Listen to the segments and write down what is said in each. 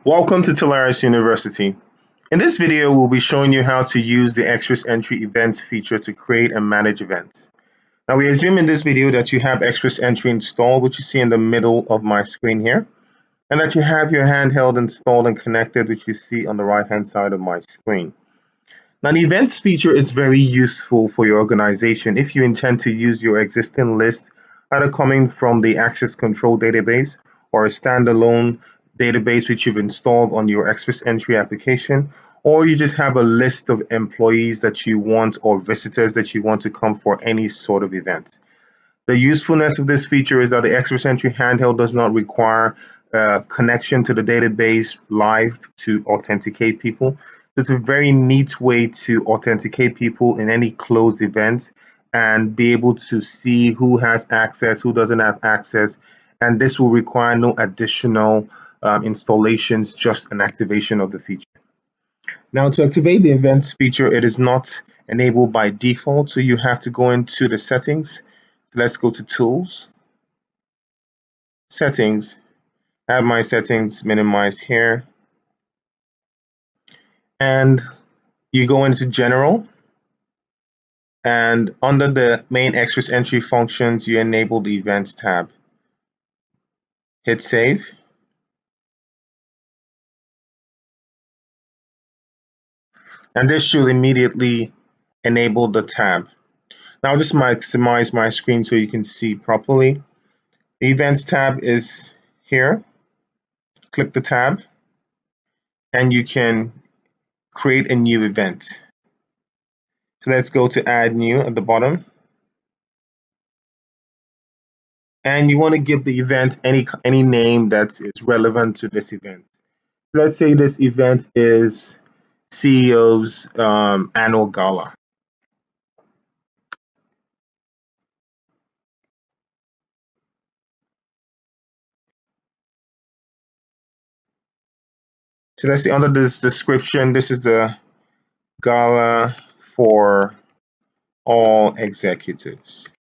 Welcome to Tularis University. In this video, we'll be showing you how to use the XPressEntry events feature to create and manage events. Now, we assume in this video that you have XPressEntry installed, which you see in the middle of my screen here, and that you have your handheld installed and connected, which you see on the right-hand side of my screen. Now, the events feature is very useful for your organization if you intend to use your existing list, either coming from the access control database or a standalone database which you've installed on your XPressEntry application, or you just have a list of employees that you want or visitors that you want to come for any sort of event. The usefulness of this feature is that the XPressEntry handheld does not require connection to the database live to authenticate people. It's a very neat way to authenticate people in any closed event and be able to see who has access, who doesn't have access, and this will require no additional installations, just an activation of the feature. Now, to activate the events feature, it is not enabled by default, so you have to go into the settings. Let's go to Tools, Settings. I have my settings minimized here. And you go into General. And under the main XPressEntry functions, you enable the Events tab. Hit Save. And this should immediately enable the tab. Now I'll just maximize my screen so you can see properly. The Events tab is here. Click the tab, and you can create a new event. So let's go to Add New at the bottom. And you want to give the event any name that is relevant to this event. Let's say this event is CEO's annual gala. So let's see under this description, this is the gala for all executives.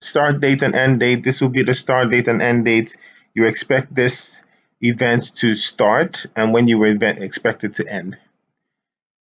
Start date and end date. This will be the start date and end date. You expect this event to start and when you expect it to end.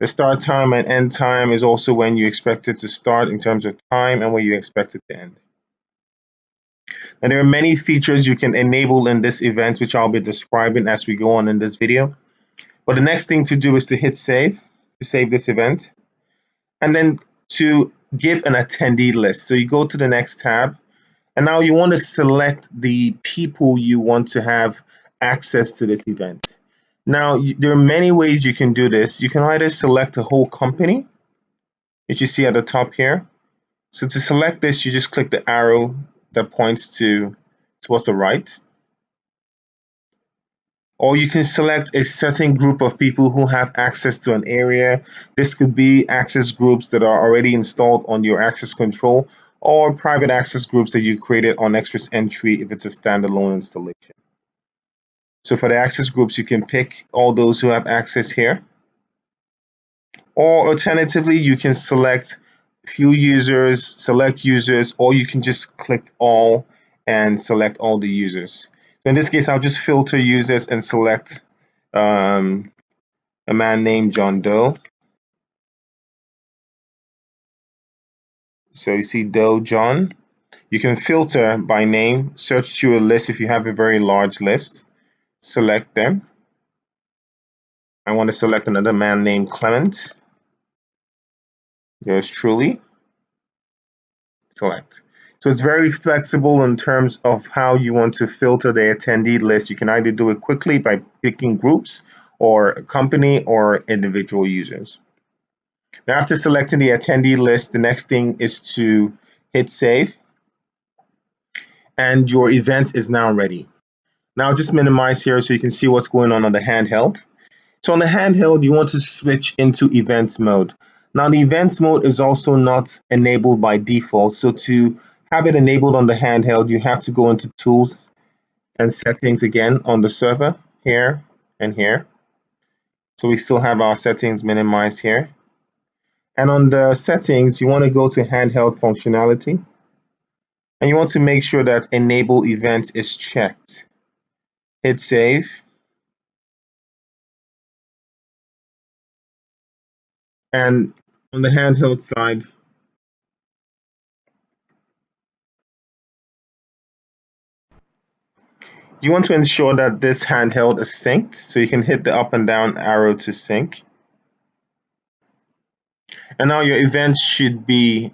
The start time and end time is also when you expect it to start in terms of time and when you expect it to end. And there are many features you can enable in this event, which I'll be describing as we go on in this video. But the next thing to do is to hit save, to save this event, and then to give an attendee list. So you go to the next tab, and now you want to select the people you want to have access to this event. Now, there are many ways you can do this. You can either select a whole company, which you see at the top here. So to select this, you just click the arrow that points towards the right. Or you can select a certain group of people who have access to an area. This could be access groups that are already installed on your access control or private access groups that you created on XPressEntry if it's a standalone installation. So for the access groups, you can pick all those who have access here. Or alternatively, you can select few users, select users, or you can just click all and select all the users. So in this case, I'll just filter users and select a man named John Doe. So you see Doe John. You can filter by name, search through a list if you have a very large list. Select them. I want to select another man named Clement. Yours truly. Select. So it's very flexible in terms of how you want to filter the attendee list. You can either do it quickly by picking groups or a company or individual users. Now, after selecting the attendee list, the next thing is to hit save. And your event is now ready. Now just minimize here so you can see what's going on the handheld. So on the handheld, you want to switch into events mode. Now the events mode is also not enabled by default. So to have it enabled on the handheld, you have to go into Tools and Settings again on the server, here and here. So we still have our settings minimized here. And on the settings, you want to go to handheld functionality. And you want to make sure that enable event is checked. Hit save. And on the handheld side, you want to ensure that this handheld is synced. So you can hit the up and down arrow to sync. And now your events should be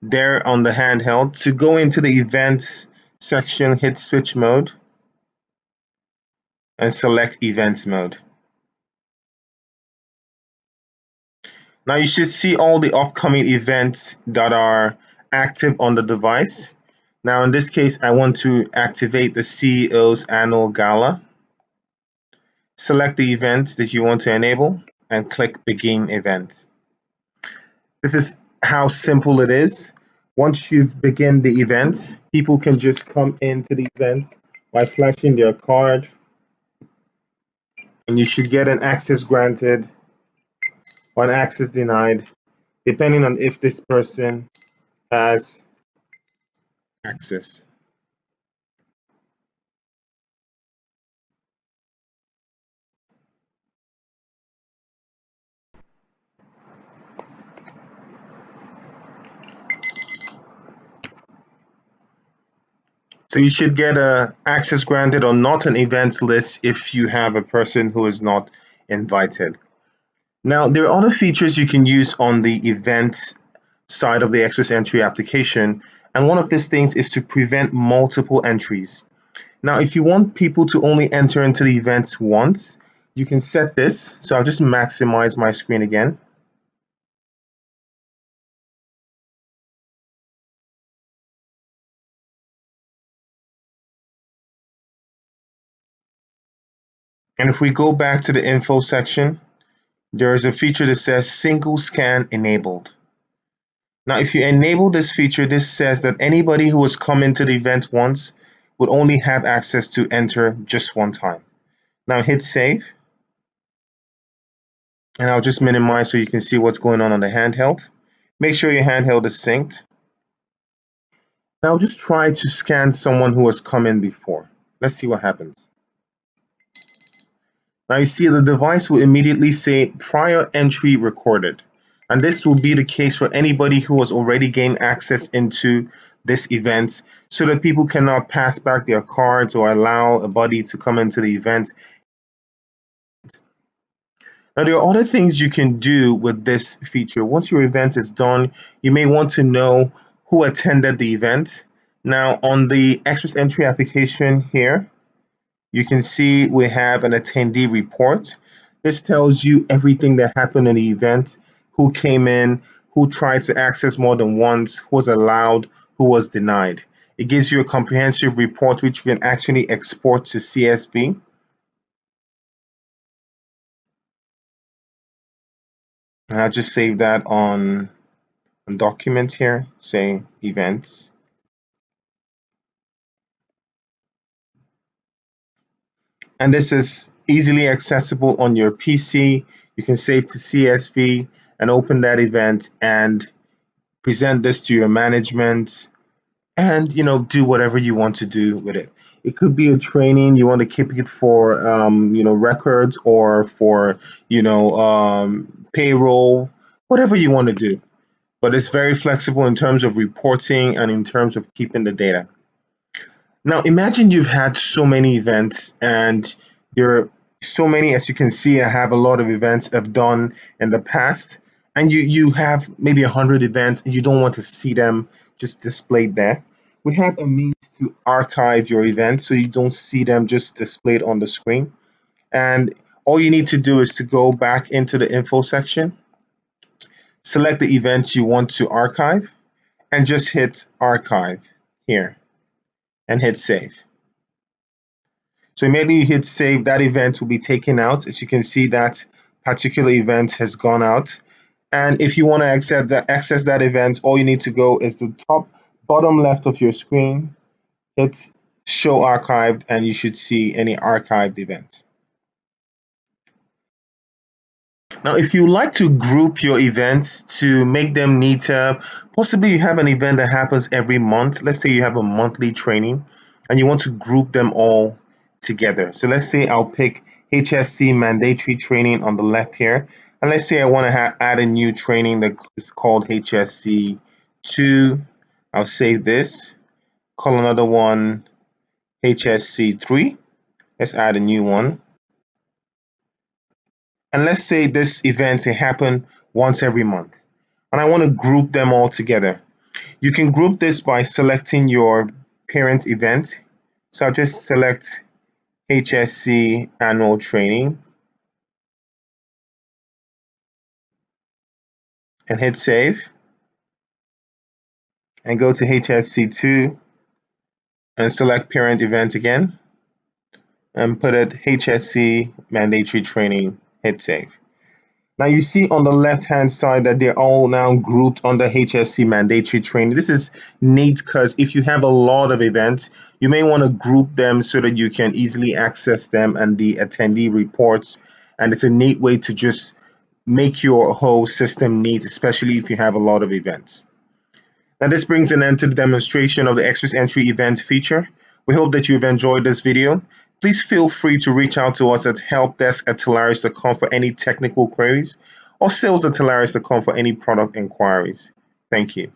there on the handheld. To go into the events section, hit switch mode and select events mode. Now you should see all the upcoming events that are active on the device. Now in this case, I want to activate the CEO's annual gala. Select the events that you want to enable and click begin event. This is how simple it is. Once you've begun the events, people can just come into the events by flashing their card, and you should get an access granted or an access denied, depending on if this person has access. So you should get a access granted or not an events list if you have a person who is not invited. Now, there are other features you can use on the events side of the XPressEntry application, and one of these things is to prevent multiple entries. Now, if you want people to only enter into the events once, you can set this. So I'll just maximize my screen again. And if we go back to the info section, there is a feature that says single scan enabled. Now, if you enable this feature, this says that anybody who has come into the event once would only have access to enter just one time. Now hit save, and I'll just minimize so you can see what's going on the handheld. Make sure your handheld is synced. Now just try to scan someone who has come in before. Let's see what happens. Now you see the device will immediately say prior entry recorded. And this will be the case for anybody who has already gained access into this event so that people cannot pass back their cards or allow a buddy to come into the event. Now there are other things you can do with this feature. Once your event is done, you may want to know who attended the event. Now on the XPressEntry application here, you can see we have an attendee report. This tells you everything that happened in the event, who came in, who tried to access more than once, who was allowed, who was denied. It gives you a comprehensive report which you can actually export to CSV. And I'll just save that on documents here, say events. And this is easily accessible on your PC. You can save to CSV and open that event and present this to your management and do whatever you want to do with it. It could be a training, you want to keep it for records or for payroll, whatever you want to do. But it's very flexible in terms of reporting and in terms of keeping the data. Now imagine you've had so many events and there are so many, as you can see, I have a lot of events I've done in the past, and you have maybe 100 events and you don't want to see them just displayed there. We have a means to archive your events so you don't see them just displayed on the screen. And all you need to do is to go back into the info section, select the events you want to archive, and just hit archive here and hit save. So immediately you hit save, that event will be taken out. As you can see, that particular event has gone out. And if you want to access that event, all you need to go is the top bottom left of your screen, hit show archived, and you should see any archived event. Now, if you like to group your events to make them neater, possibly you have an event that happens every month. Let's say you have a monthly training and you want to group them all together. So let's say I'll pick HSC mandatory training on the left here. And let's say I want to add a new training that is called HSC 2. I'll save this, call another one HSC 3. Let's add a new one. And let's say this event happen once every month and I want to group them all together. You can group this by selecting your parent event. So I'll just select HSC annual training and hit save and go to HSC2 and select parent event again and put it HSC mandatory training, hit save. Now you see on the left-hand side that they're all now grouped under HSC mandatory training. This is neat because if you have a lot of events, you may want to group them so that you can easily access them and the attendee reports. And it's a neat way to just make your whole system neat, especially if you have a lot of events. Now this brings an end to the demonstration of the XPressEntry event feature. We hope that you've enjoyed this video. Please feel free to reach out to us at helpdesk@Telarus.com for any technical queries or sales@Telarus.com for any product inquiries. Thank you.